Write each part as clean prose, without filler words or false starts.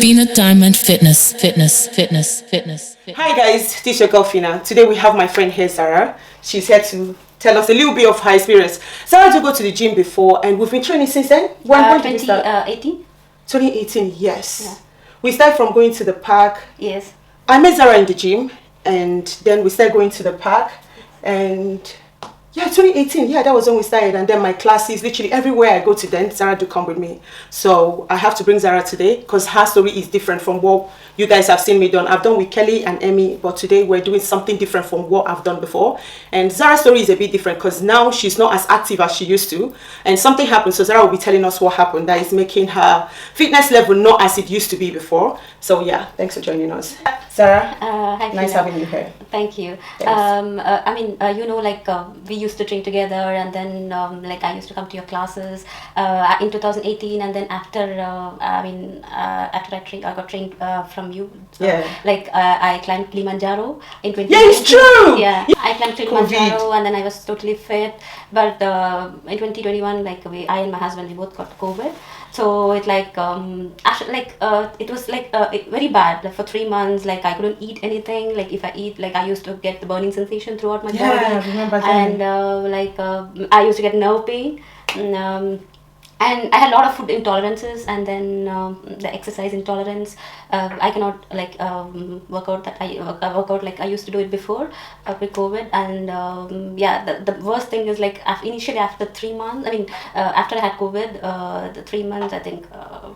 Fina Diamond Fitness. Hi guys, this is your girl Fina. Today we have my friend here, Sarah. She's here to tell us a little bit of her experience. Sarah did go to the gym before and we've been training since then. When did we start? 2018. 2018, yes. Yeah. We started from going to the park. Yes. I met Sarah in the gym and then we started going to the park and yeah, 2018, yeah, that was when we started. And then my classes, literally everywhere I go to then, Zara do come with me. So I have to bring Zara today because her story is different from what you guys have seen me done. I've done with Kelly and Emmy, but today we're doing something different from what I've done before. And Zara's story is a bit different because now she's not as active as she used to. And something happened, so Zara will be telling us what happened that is making her fitness level not as it used to be before. So yeah, thanks for joining us. Zara, Hi, nice Fina. having you here. Thank you. Thanks. We used to train together, and then I used to come to your classes in 2018, and then after I got trained from you. Yeah. I climbed Kilimanjaro in 2018. Yeah, it's true. Yeah, I climbed Kilimanjaro, and then I was totally fit. But in 2021, I and my husband, we both got COVID. So it it was very bad. Like for 3 months, I couldn't eat anything. Like if I eat, I used to get the burning sensation throughout my body. Yeah, I remember that. And I used to get nerve pain. And I had a lot of food intolerances, and then the exercise intolerance. I cannot work out like I used to do it before with COVID. And the worst thing is initially after 3 months. After I had COVID, the 3 months I think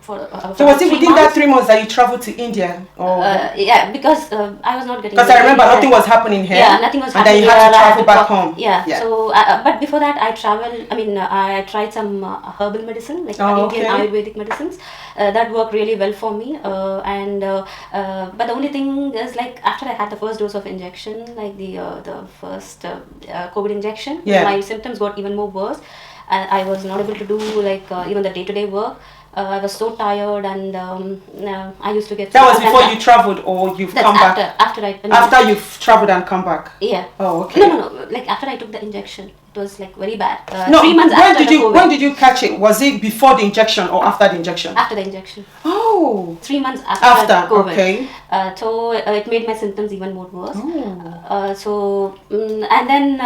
So was it within that 3 months that you traveled to India? Yeah, because I was not getting. Because I remember nothing was happening here. Yeah, nothing was And happening. then you had to travel back home. Yeah. So, but before that, I traveled. I tried some herbal medicine, Indian Ayurvedic medicines. That worked really well for me. But the only thing is, after I had the first dose of injection, the first COVID injection, my symptoms got even more worse. I was not able to do even the day-to-day work. I was so tired, and I used to get. That was before you traveled, or you've come back after you've traveled and come back. Yeah. Oh, okay. No. After I took the injection, it was very bad. No, 3 months after the COVID. When did you catch it? Was it before the injection or after the injection? After the injection. Oh. 3 months after COVID. Okay. So it made my symptoms even more worse. Oh. And then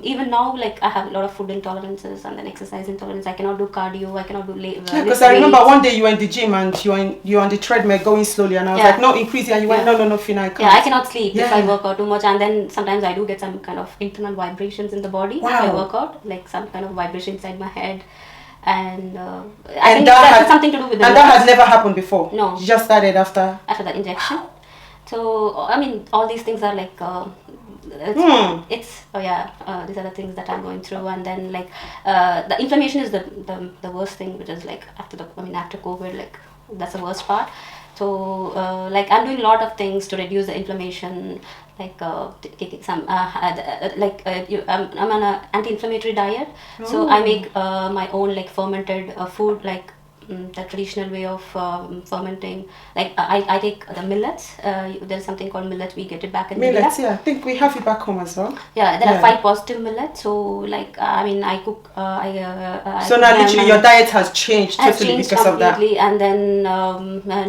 even now, I have a lot of food intolerances and then exercise intolerance. I cannot do cardio. I cannot do because I remember one day you were in the gym and you were on the treadmill going slowly, and I was like, no, increase it, and you went, no, Fina, I can't. Yeah, I cannot sleep if I work out too much, and then sometimes I do get some kind of internal vibrations in the body if I work out, some kind of vibration inside my head. And I think that has something to do with the. And that has never happened before. No. You just started after the injection. So all these things are these are the things that I'm going through. And then the inflammation is the worst thing, which is after COVID, that's the worst part. So I'm doing a lot of things to reduce the inflammation, taking some I'm on an anti-inflammatory diet. So I make my own fermented food, the traditional way of fermenting. I take the millets. There's something called millets. We get it back in millets. India. Yeah, I think we have it back home as well. Yeah, there are 5 positive millets. So I cook. So now literally your diet has changed totally because of that. And then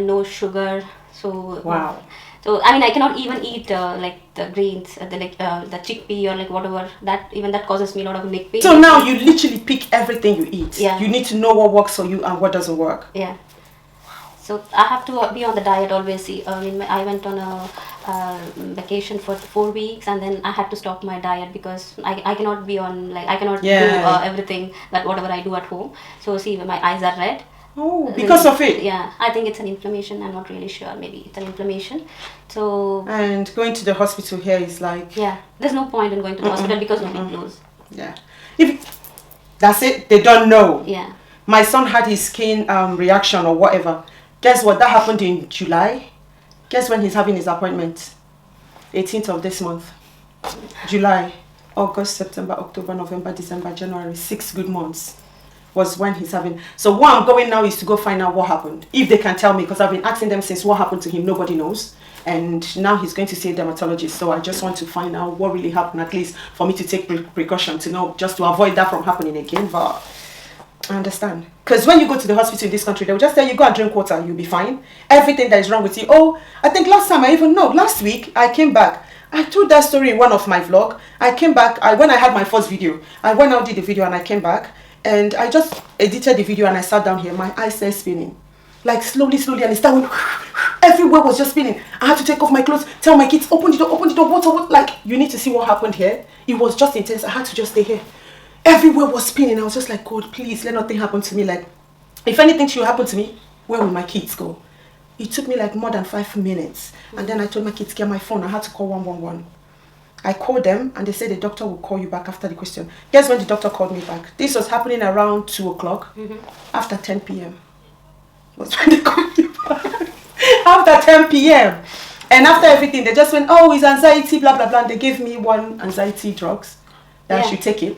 no sugar. So wow. So I cannot even eat the grains, the chickpea or whatever. That causes me a lot of neck pain. So now you literally pick everything you eat. Yeah. You need to know what works for you and what doesn't work. Yeah. So I have to be on the diet always. I went on a vacation for 4 weeks, and then I had to stop my diet because I cannot be on I cannot do everything that whatever I do at home. So my eyes are red. Oh, because of it? Yeah, I think it's an inflammation. I'm not really sure. Maybe it's an inflammation. So. And going to the hospital here is Yeah, there's no point in going to the hospital because nobody knows. Yeah. That's it. They don't know. Yeah. My son had his skin reaction or whatever. Guess what? That happened in July. Guess when he's having his appointment? 18th of this month. July, August, September, October, November, December, January. 6 good months was when he's having. So what I'm going now is to go find out what happened. If they can tell me, because I've been asking them since what happened to him, nobody knows. And now he's going to see a dermatologist. So I just want to find out what really happened, at least for me to take precaution to know, just to avoid that from happening again. But I understand. Because when you go to the hospital in this country, they will just tell you, go and drink water, you'll be fine. Everything that is wrong with you. Oh, I think last week, I came back. I told that story in one of my vlog. I came back, when I had my first video, I went out, did the video, and I came back. And I just edited the video and I sat down here. My eyes started spinning. Like slowly, and it started, everywhere was just spinning. I had to take off my clothes, tell my kids, open the door, what? Like, you need to see what happened here. It was just intense. I had to just stay here. Everywhere was spinning. I was just like, God, please, let nothing happen to me. Like, if anything should happen to me, where will my kids go? It took me like more than 5 minutes. And then I told my kids, get my phone. I had to call 111. I called them and they said the doctor will call you back after the question. Guess when the doctor called me back? This was happening around 2 o'clock. After 10 p.m. was when they called me back. After 10 p.m. And after everything, they just went, oh, it's anxiety, blah, blah, blah. And they gave me one anxiety drugs that I should take it.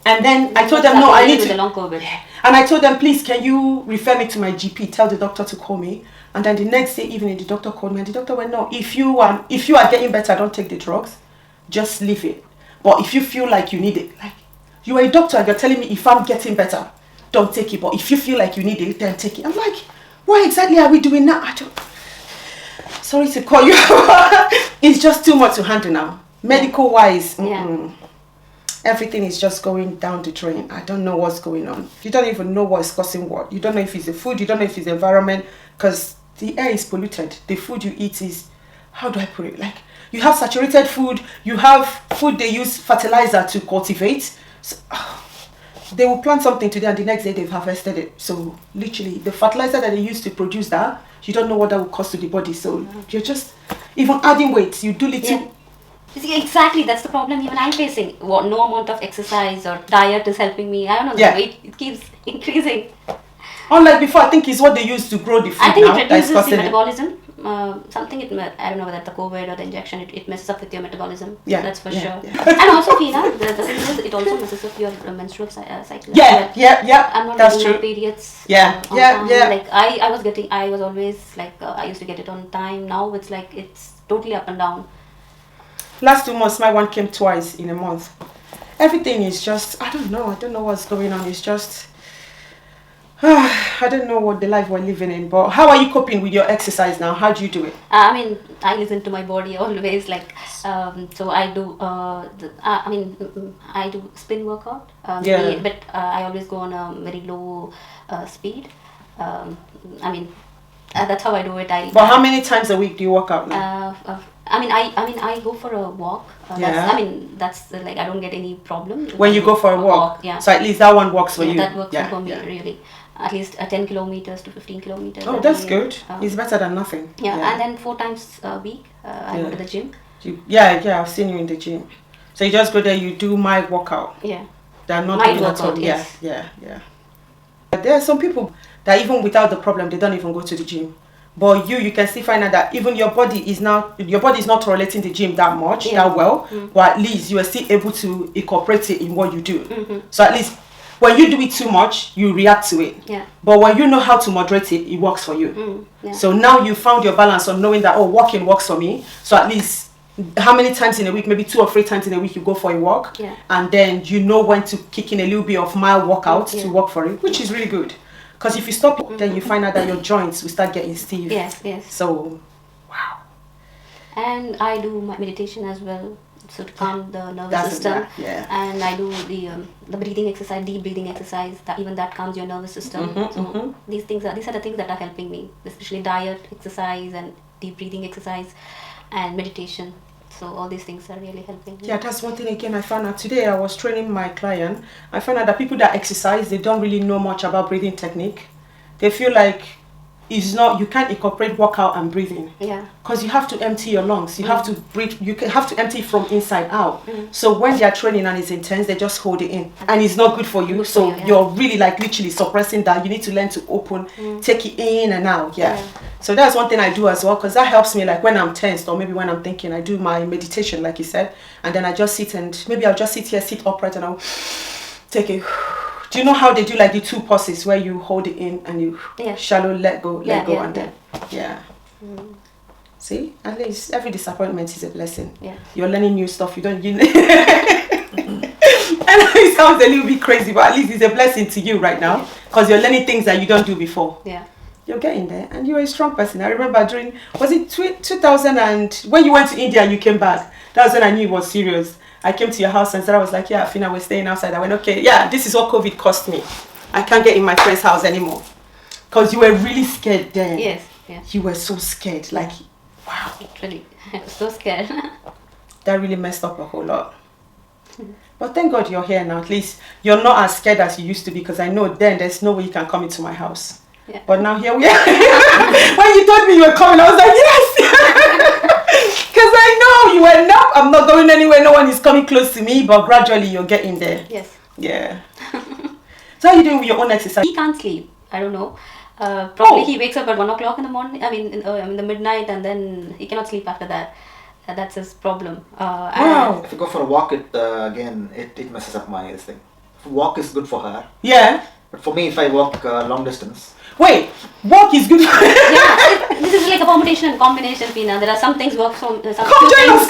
And then I told them, no, I need to. Long COVID. And I told them, please, can you refer me to my GP? Tell the doctor to call me. And then the next day evening, the doctor called me. And the doctor went, no, if you are getting better, don't take the drugs. Just leave it. But if you feel like you need it, like you are a doctor and you're telling me if I'm getting better, don't take it. But if you feel like you need it, then take it. I'm like, what exactly are we doing now? Sorry to call you. It's just too much to handle now. Medical wise, everything is just going down the drain. I don't know what's going on. You don't even know what's causing what. You don't know if it's the food. You don't know if it's the environment. Because the air is polluted. The food you eat is, how do I put it? Like, you have saturated food. You have food they use fertilizer to cultivate. So, they will plant something today and the next day they've harvested it. So literally, the fertilizer that they use to produce that, you don't know what that will cost to the body. So you're just, even adding weight, you do little. Yeah. Exactly, that's the problem even I'm facing. No amount of exercise or diet is helping me. I don't know, the weight, it keeps increasing. Unlike before, I think it's what they use to grow the food. I think now, it reduces the metabolism. I don't know whether the COVID or the injection, it messes up with your metabolism. Yeah, that's for sure. Yeah. And also, Fina, the thing is, it also messes up your menstrual cycle. Yeah. I'm not that's getting true. my periods. Yeah. Like I was always like, I used to get it on time. Now it's like, it's totally up and down. Last 2 months, my one came twice in a month. Everything is just, I don't know what's going on. It's just, I don't know what the life we're living in. But how are you coping with your exercise now? How do you do it? I mean, I listen to my body always. Like, so I do. I do spin workout. But I always go on a very low speed. That's how I do it. But how many times a week do you work out now? I go for a walk. That's like, I don't get any problem when you go for a walk. Yeah. So at least that one works for you. That works for me really. At least 10 kilometers to 15 kilometers. Oh, that's good. It's better than nothing. Yeah, and then 4 times a week I go to the gym. I've seen you in the gym. So you just go there, you do my workout. Yeah. They're not my doing workout, that. yes. Yeah. But there are some people that even without the problem, they don't even go to the gym. But you can still find out that even your body is not tolerating the gym that much, that well. But at least you are still able to incorporate it in what you do. So at least when you do it too much, you react to it. Yeah. But when you know how to moderate it, it works for you. So now you found your balance on knowing that, walking works for me. So at least how many times in a week, maybe 2 or 3 times in a week, you go for a walk. Yeah. And then you know when to kick in a little bit of mild workout to work for it, which is really good. Because if you stop, then you find out that your joints will start getting stiff. Yes. So, wow. And I do my meditation as well, so to calm the nervous system. And I do the breathing exercise, deep breathing exercise. That calms your nervous system. These are the things that are helping me, especially diet, exercise, and deep breathing exercise, and meditation. So all these things are really helping me. Yeah, that's one thing again I found out today. I was training my client. I found out that people that exercise, they don't really know much about breathing technique. They feel like you can't incorporate workout and breathing. Yeah. Because you have to empty your lungs. You have to breathe. Have to empty from inside out. So when they are training and it's intense, they just hold it in, and it's not good for you. So you're really like literally suppressing that. You need to learn to open, take it in and out. Yeah. So that's one thing I do as well, because that helps me. Like when I'm tensed or maybe when I'm thinking, I do my meditation, like you said, and then I just sit and maybe I'll just sit upright, and I'll take it. Do you know how they do like the 2 pauses where you hold it in and you shallow let go, and then See, at least every disappointment is a blessing. Yeah. You're learning new stuff. You don't. it sounds a little bit crazy, but at least it's a blessing to you right now because you're learning things that you don't do before. Yeah. You're getting there, and you're a strong person. I remember was it 2000 and when you went to India and you came back? That was when I knew it was serious. I came to your house and said, I was like, yeah, Fina, we're staying outside. I went, okay, yeah, this is what COVID cost me. I can't get in my friend's house anymore. Because you were really scared then. Yes. Yeah. You were so scared. Like, wow. Really, I was so scared. That really messed up a whole lot. But thank God you're here now. At least you're not as scared as you used to be, because I know then there's no way you can come into my house. Yeah. But now here we are. When you told me you were coming, I was like, yes! Because I know you were not. I'm not going anywhere. No one is coming close to me. But gradually you're getting there. Yes. Yeah. So how are you doing with your own exercise? He can't sleep. I don't know. Probably he wakes up at 1 o'clock in the morning. I mean, in the midnight, and then he cannot sleep after that. That's his problem. Wow. If you go for a walk, it messes up my thing. Walk is good for her. Yeah. But for me, if I walk long distance. Wait, walk is good. Yeah, this is like a combination, Fina. There are some things work so. Come join us.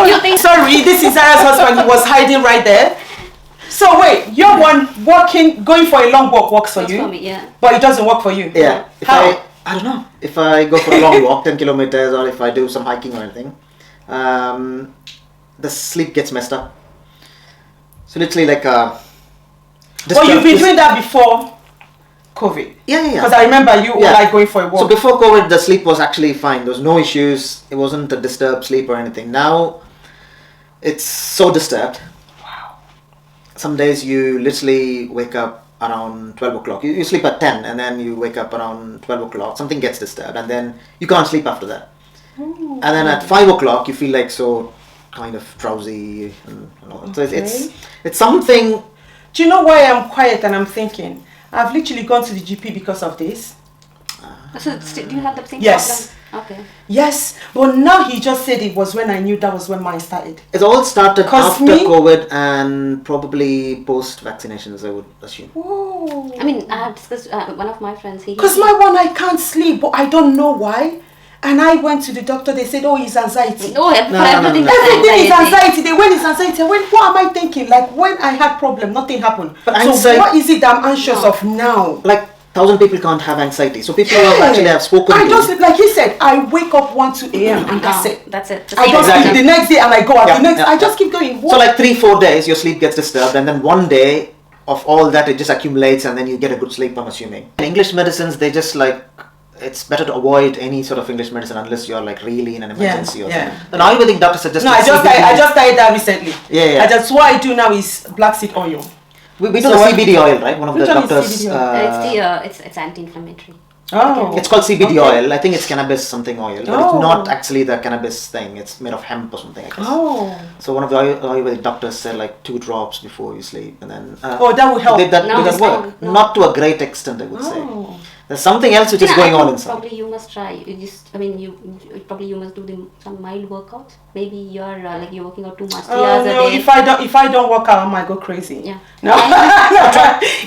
You think? Sorry, this is Zara's husband. He was hiding right there. So wait, you're one going for a long walk works for Works you. for me, yeah. But it doesn't work for you. Yeah. If How? I don't know. If I go for a long walk, 10 kilometers, or if I do some hiking or anything, the sleep gets messed up. So literally like Well, you've been doing that before COVID. Yeah. Because I remember you were like going for a walk. So before COVID, the sleep was actually fine. There was no issues. It wasn't a disturbed sleep or anything. Now, it's so disturbed. Wow. Some days you literally wake up around 12 o'clock. You sleep at 10 and then you wake up around 12 o'clock. Something gets disturbed and then you can't sleep after that. Ooh. And then at 5 o'clock, you feel like so kind of drowsy. And all. So it's something. Do you know why I'm quiet and I'm thinking? I've literally gone to the GP because of this. So, do you have the same Yes. problem? Okay. Yes, but now he just said it was when I knew that was when mine started. It's all started 'Cause after me- COVID and probably post vaccinations, I would assume. Oh. I mean, I have discussed one of my friends. Because my one, I can't sleep, but I don't know why. And I went to the doctor, they said, oh, it's anxiety. No, No. everything. Everything is anxiety. They went, it's anxiety. I went, what am I thinking? Like, when I had problem, nothing happened. But So anxiety- what is it that I'm anxious No. of now? Like 1,000 people can't have anxiety. So people who actually have spoken I to just, like he said, I wake up 1, 2 a.m. and that's it. That's it. I just Exactly. sleep the next day and I go out. Yeah, the next, yeah, I just keep going. So like 3-4 days your sleep gets disturbed and then one day of all that it just accumulates and then you get a good sleep, I'm assuming. In English medicines, they just like, it's better to avoid any sort of English medicine unless you're like really in an emergency or yeah. something. An Ayurvedic doctor suggests No, I just started that recently. Yeah. I just, what I do now is black seed oil. We do So the what- CBD oil, right? One of the Which one is doctors. CBD oil? It's anti-inflammatory. Oh. It's called CBD Okay. oil. I think it's cannabis something oil, but Oh. it's not actually the cannabis thing. It's made of hemp or something, I guess. Oh. So one of the Ayurvedic doctors said like 2 drops before you sleep, and then. Oh, that will help. Did that No, work? no. Not to a great extent, I would say. Oh. There's something else which is Yeah, going I on think inside. Probably you must try. You must do some mild workouts. Maybe you're like you're working out too much. 3 hours no, a day. if I don't work out, I might go crazy. Yeah. No.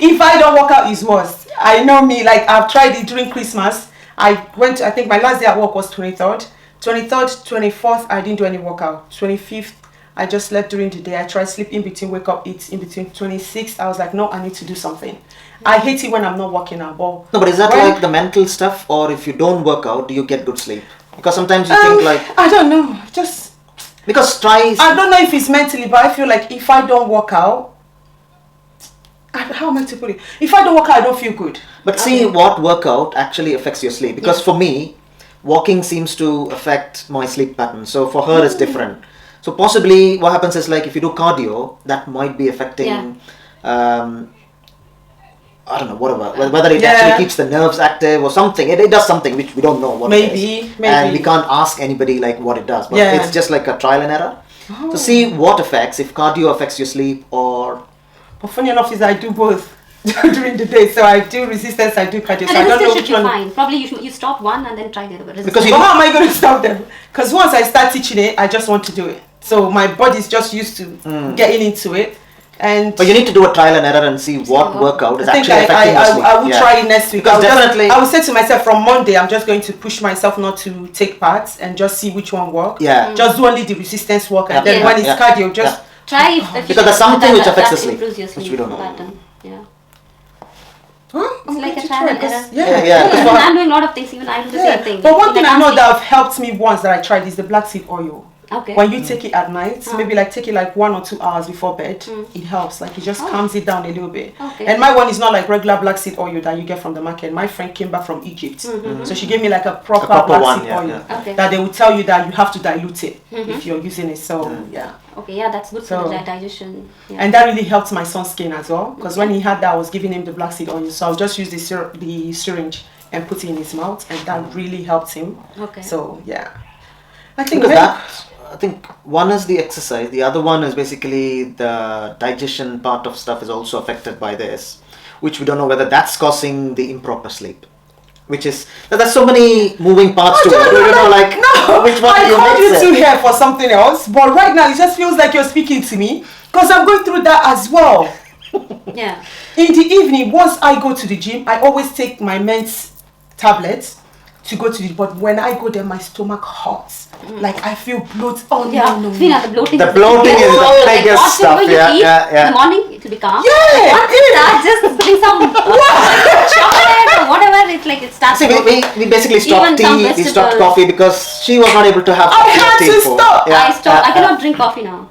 If I don't work out, it's worse. I know me. Like I've tried it during Christmas. I think my last day at work was 23rd. 23rd, 24th, I didn't do any workout. 25th, I just slept during the day. I tried sleep in between, wake up, eat in between. 26th, I was like, no, I need to do something. I hate it when I'm not working out. But No, but is that when- like the mental stuff, or if you don't work out, do you get good sleep? Because sometimes you think like, I don't know. Just because try. I don't know if it's mentally, but I feel like if I don't work out, how am I to put it? If I don't work out, I don't feel good. But see what workout actually affects your sleep. Because for me, walking seems to affect my sleep pattern. So for her, it's different. So possibly what happens is like if you do cardio, that might be affecting. I don't know, whatever. Whether it Yeah. actually keeps the nerves active or something. It does something which we don't know what it Maybe, is. maybe. And we can't ask anybody like what it does. But Yeah. it's just like a trial and error. So see what affects, if cardio affects your sleep or... But funny enough is I do both during the day. So I do resistance, I do cardio. So I And don't know resistance which should be one. fine. Probably you stop one and then try the other. Resistance. Because you But how am I going to stop them? Because once I start teaching it, I just want to do it. So my body's just used to getting into it. And But you need to do a trial and error and see what workout is I think actually affecting your sleep. I will try it next week. Because I will definitely- I will say to myself from Monday, I'm just going to push myself not to take parts and just see which one works. Yeah. Just do only the resistance work, and Yeah, then yeah, when it's yeah, cardio, just Try if Because there's something which affects the that sleep, improves your which sleep we don't know. pattern. Yeah. Huh? It's I'm like going a to trial try, and 'cause- error. Yeah. Even Because I'm doing a lot of things. Even I do the same thing. But one thing Like, I know sleep. that have helped me once that I tried is the black seed oil. Okay. When you take it at night, Ah. maybe like take it like 1 or 2 hours before bed, it helps. Like it just Oh. calms it down a little bit. Okay. And my one is not like regular black seed oil that you get from the market. My friend came back from Egypt, so she gave me like a proper, proper black one, seed yeah, oil yeah. Okay. that they will tell you that you have to dilute it if you're using it. So yeah. Okay, yeah, that's good So- for the digestion. Yeah. And that really helped my son's skin as well, because when he had that, I was giving him the black seed oil. So I'll just use the syringe and put it in his mouth, and that really helped him. Okay. So yeah, I think Because maybe- that, I think one is the exercise, the other one is basically the digestion part of stuff is also affected by this, which we don't know whether that's causing the improper sleep. Which is, there's so many moving parts to it. We don't know, like, no, which one I do you called you mix two it? here for something else, but right now it just feels like you're speaking to me, because I'm going through that as well. Yeah. In the evening, once I go to the gym, I always take my men's tablets to go to the, but when I go there, my stomach hurts. Like I feel bloat. Oh Yeah. no. Feel the bloating. The bloating is the like, biggest whatever stuff, you yeah, eat yeah, yeah. In the morning, it will be calm. Yeah, Once you start just putting some chocolate or whatever, it's like it starts. See, we basically stopped Even some tea, we stopped vegetables. coffee because she was not able to have I coffee or had tea to for- stop. I stop. I yeah. cannot drink coffee now.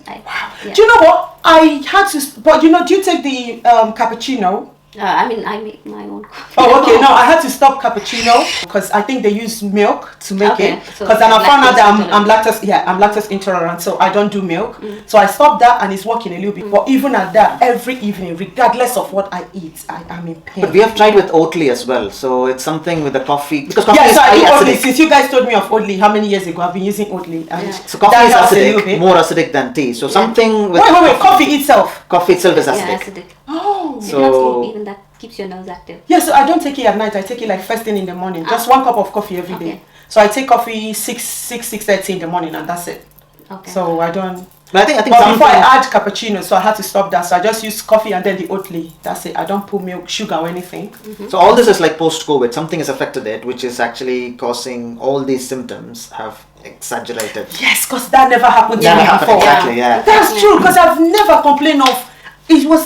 Yeah. Do you know what? I had to, but you know, do you take the cappuccino? I mean, I make my own coffee. Oh, okay. No, I had to stop cappuccino because I think they use milk to make Okay, it. so Because then I found out that lactose I'm lactose. Yeah, I'm lactose intolerant, so I don't do milk. Mm. So I stopped that, and it's working a little bit. But even at that, every evening, regardless of what I eat, I am in pain. But we have tried with Oatly as well, so it's something with the coffee because coffee Yeah, is so I do high Oatly. acidic. Since you guys told me of Oatly, how many years ago? I've been using Oatly, and Yeah. So coffee that is helps a little acidic, bit. more acidic than tea. So something with Wait, coffee itself. coffee itself is Yeah, acidic. acidic. Oh. You cannot So- sleep, even that keeps your nerves active. Yeah, so I don't take it at night. I take it like first thing in the morning. Just 1 cup of coffee every day. Okay. So I take coffee 6:30 in the morning, and that's it. Okay. So I don't. But I think But something. before I add cappuccino, so I had to stop that. So I just use coffee and then the Oatly. That's it. I don't put milk, sugar, or anything. So all this is like post-COVID. Something has affected it, which is actually causing all these symptoms have exaggerated. Yes, because that never happened to Never me happened, before. exactly, yeah. That's true, because I've never complained of. It was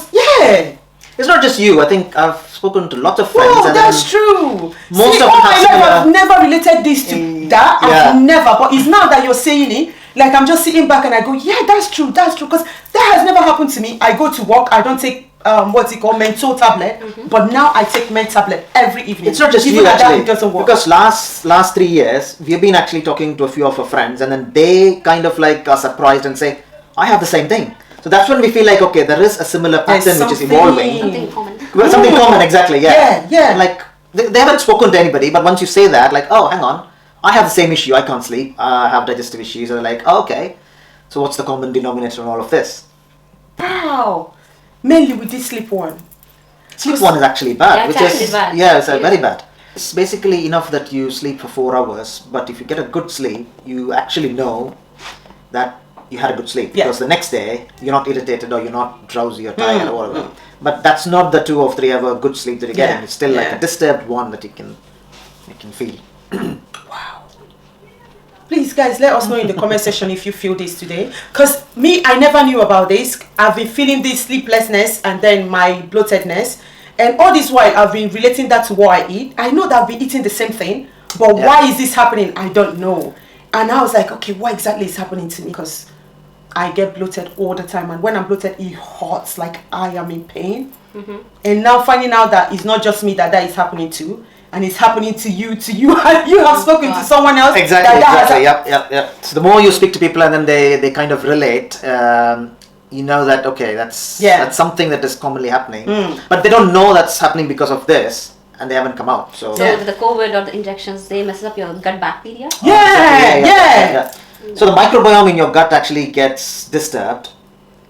It's not just you. I think I've spoken to lots of friends. Oh, and that's then true. most See, of all it my has life, to be I've never related this to that. yeah. I've never. But it's now that you're saying it, like I'm just sitting back and I go, yeah, that's true, because that has never happened to me. I go to work, I don't take what's it called, menthol tablet, but now I take menthol tablet every evening. It's not just Even you at that, actually. it doesn't work. Because last 3 years, we've been actually talking to a few of our friends, and then they kind of like are surprised and say, "I have the same thing." So that's when we feel like, okay, there is a similar There's pattern which is something- evolving. Something common. Well, something common, exactly. Yeah. Yeah. And like they haven't spoken to anybody, but once you say that, like, oh, hang on, I have the same issue. I can't sleep. I have digestive issues. And they're like, oh, okay. So what's the common denominator in all of this? Wow. Mainly with this sleep one. Sleep one is actually bad, Yeah, it's which actually is bad. yeah, it's Yeah. very bad. It's basically enough that you sleep for 4 hours, but if you get a good sleep, you actually know that you had a good sleep Yeah. because the next day you're not irritated or you're not drowsy or tired or whatever. But that's not the 2 or 3 hour good sleep that you're getting. Yeah. It's still like Yeah. a disturbed one that you can feel. Please, guys, let us know in the comment section if you feel this today. Because me, I never knew about this. I've been feeling this sleeplessness and then my bloatedness. And all this while, I've been relating that to what I eat. I know that I've been eating the same thing. But Yeah. why is this happening? I don't know. And I was like, okay, what exactly is happening to me? Because I get bloated all the time. And when I'm bloated, it hurts. Like I am in pain. And now finding out that it's not just me that is happening to. And it's happening to you, and you have spoken to someone else. Exactly, that has exactly. Yep. So the more you speak to people and then they kind of relate, you know that okay, that's something that is commonly happening. But they don't know that's happening because of this, and they haven't come out. So So the COVID or the injections, they mess up your gut bacteria. Yeah. So the microbiome in your gut actually gets disturbed.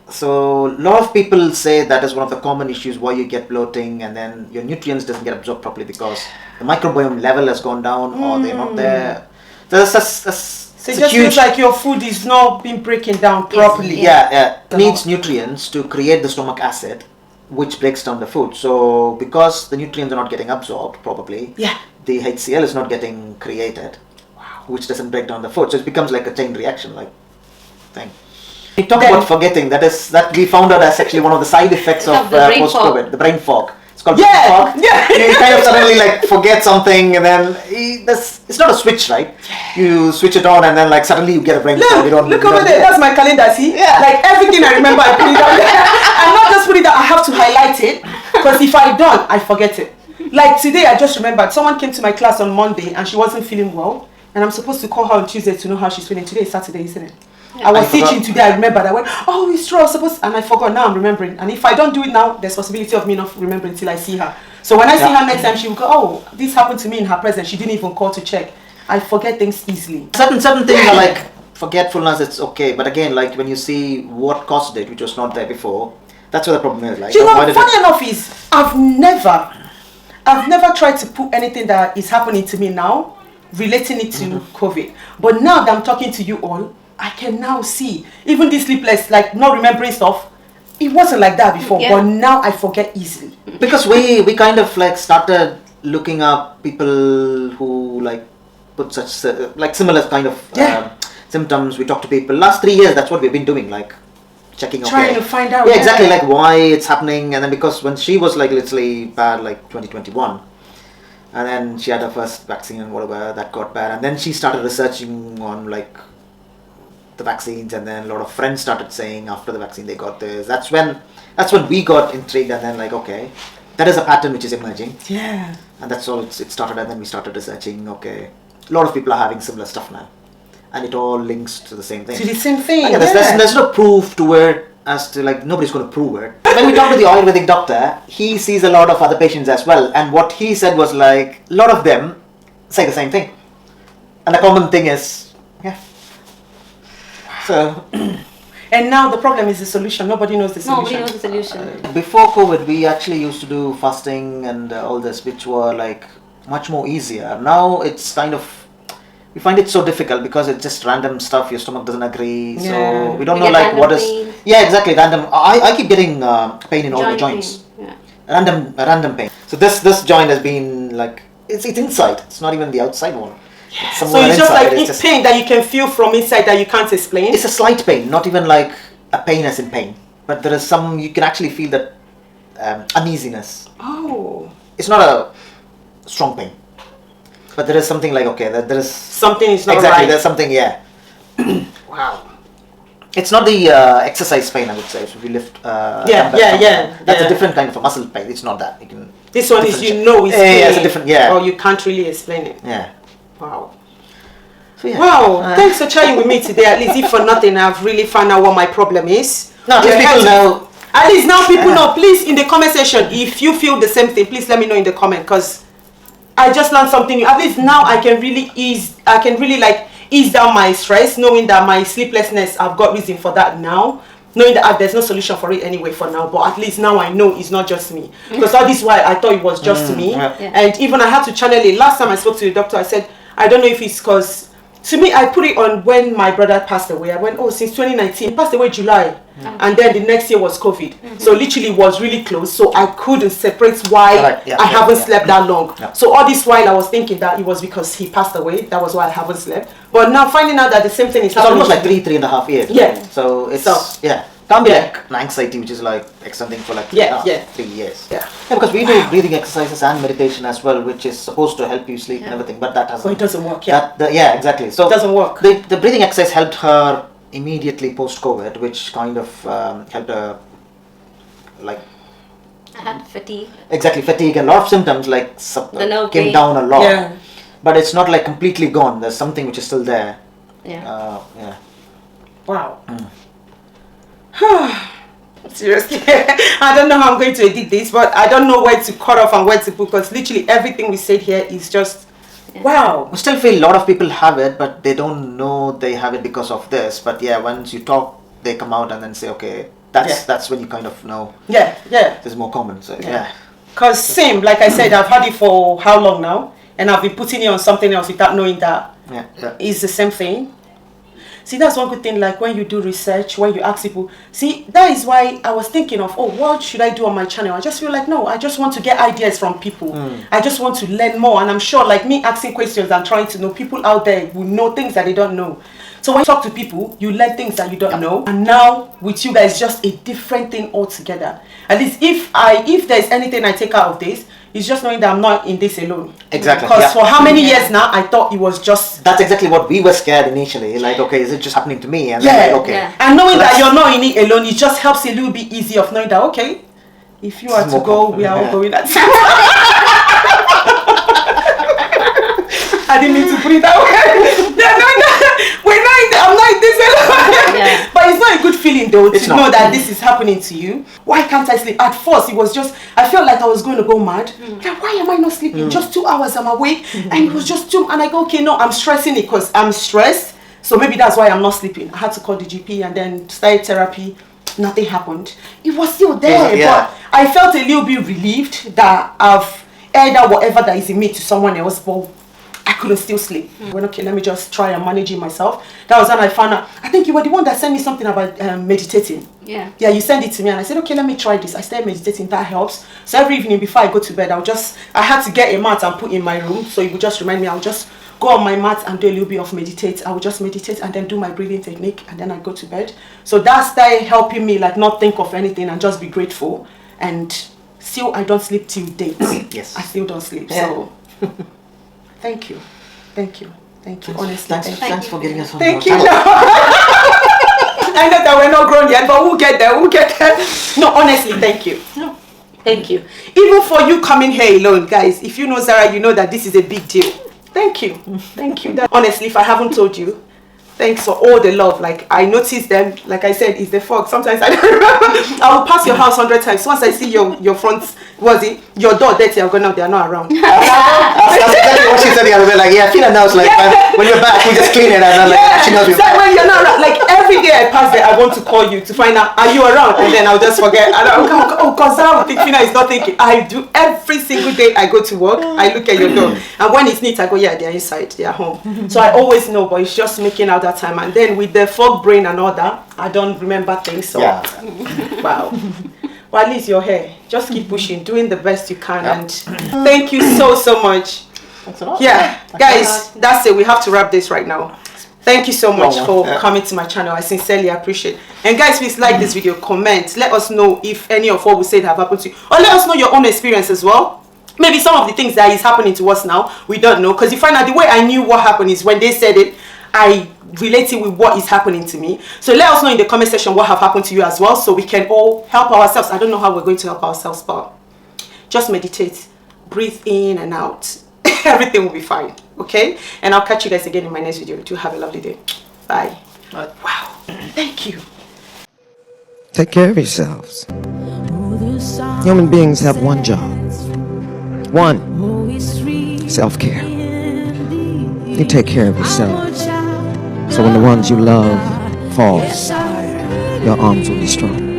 So a lot of people say that is one of the common issues why you get bloating, and then your nutrients doesn't get absorbed properly because the microbiome level has gone down or they're not there. So So it just feels like your food is not being breaking down properly. it needs nutrients to create the stomach acid, which breaks down the food. So because the nutrients are not getting absorbed probably, the HCl is not getting created, which doesn't break down the food. So it becomes like a chain reaction, like thing. You talk about forgetting. That we found out as actually one of the side effects of The brain post-COVID, the brain fog. It's called Yeah, brain fog. yeah. You kind of suddenly like forget something, and then it's not a switch, right? You switch it on, and then like suddenly you get a brain fog. Look over there. That's my calendar. See, Yeah. like everything I remember, I put it down there. I'm not just put it down. I have to highlight it because if I don't, I forget it. Like today, I just remembered someone came to my class on Monday and she wasn't feeling well, and I'm supposed to call her on Tuesday to know how she's feeling. Today is Saturday, isn't it? I was teaching today. I remembered. I went, oh, it's true. I was supposed, and I forgot. Now I'm remembering. And if I don't do it now, there's possibility of me not remembering until I see her. So when I see her next time, she will go, oh, this happened to me in her presence. She didn't even call to check. I forget things easily. Certain things are like forgetfulness. It's okay, but again, like when you see what caused it, which was not there before, that's where the problem is. Like, You why know, did funny enough is I've never tried to put anything that is happening to me now, relating it to COVID. But now that I'm talking to you all, I can now see, even this sleepless, like not remembering stuff, it wasn't like that before, Yeah. but now I forget easily. because we kind of like started looking up people who like put such like similar kind of symptoms. We talk to people. Last 3 years, that's what we've been doing, like checking. Trying to find out. Yeah, exactly. Like why it's happening, and then because when she was like literally bad, like 2021, and then she had her first vaccine and whatever that got bad, and then she started researching on like the vaccines, and then a lot of friends started saying after the vaccine they got this. That's when we got intrigued, and then like okay, that is a pattern which is emerging, Yeah. and that's all it started, and then we started researching. Okay, a lot of people are having similar stuff now, and it all links to the same thing. To the same thing. Again, there's no proof to it as to like nobody's going to prove it. When we talk to the Ayurvedic doctor, he sees a lot of other patients as well, and what he said was like a lot of them say the same thing, and the common thing is so And now the problem is the solution. Nobody knows the solution. Nobody knows the solution. before COVID, we actually used to do fasting and all this, which were like much more easier. Now it's kind of we find it so difficult because it's just random stuff. Your stomach doesn't agree, Yeah. so we don't You know get like what random is. pain. Yeah, exactly. Random. I keep getting pain in all the Joint joints. pain. Yeah. Random pain. So this joint has been like it's inside. It's not even the outside one. It's So somewhere it's just inside. like It's just- pain that you can feel from inside that you can't explain. it's a slight pain, not even like a pain as in pain, but there is some you can actually feel that uneasiness. Oh. It's not a strong pain, but there is something like okay, that there is Something is not exactly right. there's something Wow. It's not the exercise pain, I would say. So if you lift, Yeah, dumbbells, yeah. That's a different kind of a muscle pain. It's not that. You can. This one is different- you know it's yeah, it's a pain, different or you can't really explain it. yeah. Wow. So yeah. Wow, thanks for chatting with me today. At least if for nothing, I've really found out what my problem is. No, at least Yeah, people know. At least now people know. Please, in the comment section, if you feel the same thing, please let me know in the comment, because I just learned something new. At least now I can really ease down my stress, knowing that my sleeplessness, I've got reason for that now. Knowing that there's no solution for it anyway for now, but at least now I know it's not just me. Because all this while I thought it was just me. Yeah. Yeah. And even I had to channel it. Last time I spoke to the doctor, I said, I don't know if it's because, to me, I put it on when my brother passed away. I went, oh, since 2019, he passed away July. And then the next year was COVID. So literally it was really close. So I couldn't separate why Correct. Yeah, I yeah, haven't yeah. slept that long. Yeah. So all this while I was thinking that it was because he passed away. That was why I haven't slept. But now finding out that the same thing is It's happening. almost like 3.5 years. Yeah. So it's So- can't be Yeah. like an anxiety which is like extending for like Yeah, yeah. 3 years. Yeah. Because we do breathing exercises and meditation as well, which is supposed to help you sleep and everything, but that So hasn't. it doesn't work, yeah. Yeah, exactly. So It doesn't work. The breathing exercise helped her immediately post COVID, which kind of helped her like I had fatigue. exactly fatigue and a lot of symptoms like The nerve came pain. down a lot. Yeah. But it's not like completely gone. There's something which is still there. Yeah. Yeah. Wow. Seriously, I don't know how I'm going to edit this, but I don't know where to cut off and where to put, because literally everything we said here is just, wow. I still feel a lot of people have it, but they don't know they have it because of this. But yeah, once you talk, they come out and then say, okay, that's when you kind of know Yeah, yeah. this is more common. So yeah. Because same, like I said, I've had it for how long now? And I've been putting it on something else without knowing that Yeah. it's the same thing. See, that's one good thing, like when you do research, when you ask people, see, that is why I was thinking of, oh, what should I do on my channel? I just feel like, no, I just want to get ideas from people. I just want to learn more. And I'm sure, like me asking questions and trying to know, people out there will know things that they don't know. So when you talk to people, you learn things that you don't know. And now with you guys, just a different thing altogether. At least if there's anything I take out of this, it's just knowing that I'm not in this alone. Exactly. Because for how many years now, I thought it was just... That's exactly what we were scared initially. Like, okay, is it just happening to me? And Yeah. then, like, okay. Yeah. And knowing that you're not in it alone, it just helps a little bit easy of knowing that, okay, if you are to go, we are all going at the same time. I didn't mean to put it that way. I'm not in this alone. Yeah. But it's not a good feeling though It's to not. know that this is happening to you. Why can't I sleep? At first it was just, I felt like I was going to go mad. Like, why am I not sleeping? Just 2 hours I'm awake. And it was just 2, and I go, okay, no, I'm stressing it because I'm stressed. So maybe that's why I'm not sleeping. I had to call the GP and then start therapy. Nothing happened. It was still there, Yeah. but I felt a little bit relieved that I've aired out whatever that is in me to someone else, but I couldn't still sleep. I went, okay, let me just try and manage it myself. That was when I found out, I think you were the one that sent me something about meditating. Yeah. Yeah, you sent it to me and I said, okay, let me try this. I started meditating, that helps. So every evening before I go to bed, I had to get a mat and put in my room, so it would just remind me, I'll just go on my mat and do a little bit of meditate. I would just meditate and then do my breathing technique and then I go to bed. So that started helping me like not think of anything and just be grateful. And still I don't sleep till date. Yes. I still don't sleep. Yeah. So thank you. Honestly, Thanks for getting us on Thank your you. channel. I know that we're not grown yet, but we'll get there. No, honestly, thank you. No. Thank you. Even for you coming here alone, guys, if you know Zara, you know that this is a big deal. Thank you. Thank you. Honestly, if I haven't told you, thanks for all the love. Like, I noticed them, like I said, it's the fog. Sometimes I don't remember. I will pass your house 100 times. Once I see your front, your door dirty, I'm going, no, they're not around. That's exactly what she said the other day. Like, yeah, Fina knows. Like, when you're back, we just clean it, and then like, she knows. So when you're not around, like every day I pass there, I want to call you to find out, are you around? And then I'll just forget. And I'll go, oh, because I would think Fina is not thinking. I do every single day I go to work, I look at your door. And when it's neat, I go, yeah, they're inside, they're home. So I always know, but it's just making out that time. And then with the fog brain and all that, I don't remember things. So, Yeah. wow. Well, at least you're here. Just keep pushing, doing the best you can. And thank you so much. Thanks a lot. Yeah, guys, that's it. We have to wrap this right now. Thank you so much for Yeah. coming to my channel. I sincerely appreciate it. And guys, please like this video, comment, let us know if any of what we said have happened to you, or let us know your own experience as well. Maybe some of the things that is happening to us now, we don't know, because you find out the way I knew what happened is when they said it, I relate it with what is happening to me. So let us know in the comment section what have happened to you as well, so we can all help ourselves. I don't know how we're going to help ourselves, but just meditate, breathe in and out. Everything will be fine, okay? And I'll catch you guys again in my next video. Do have a lovely day. Bye. Wow. Thank you. Take care of yourselves. Human beings have one job. One, self-care. You take care of yourself. So when the ones you love falls, your arms will be strong.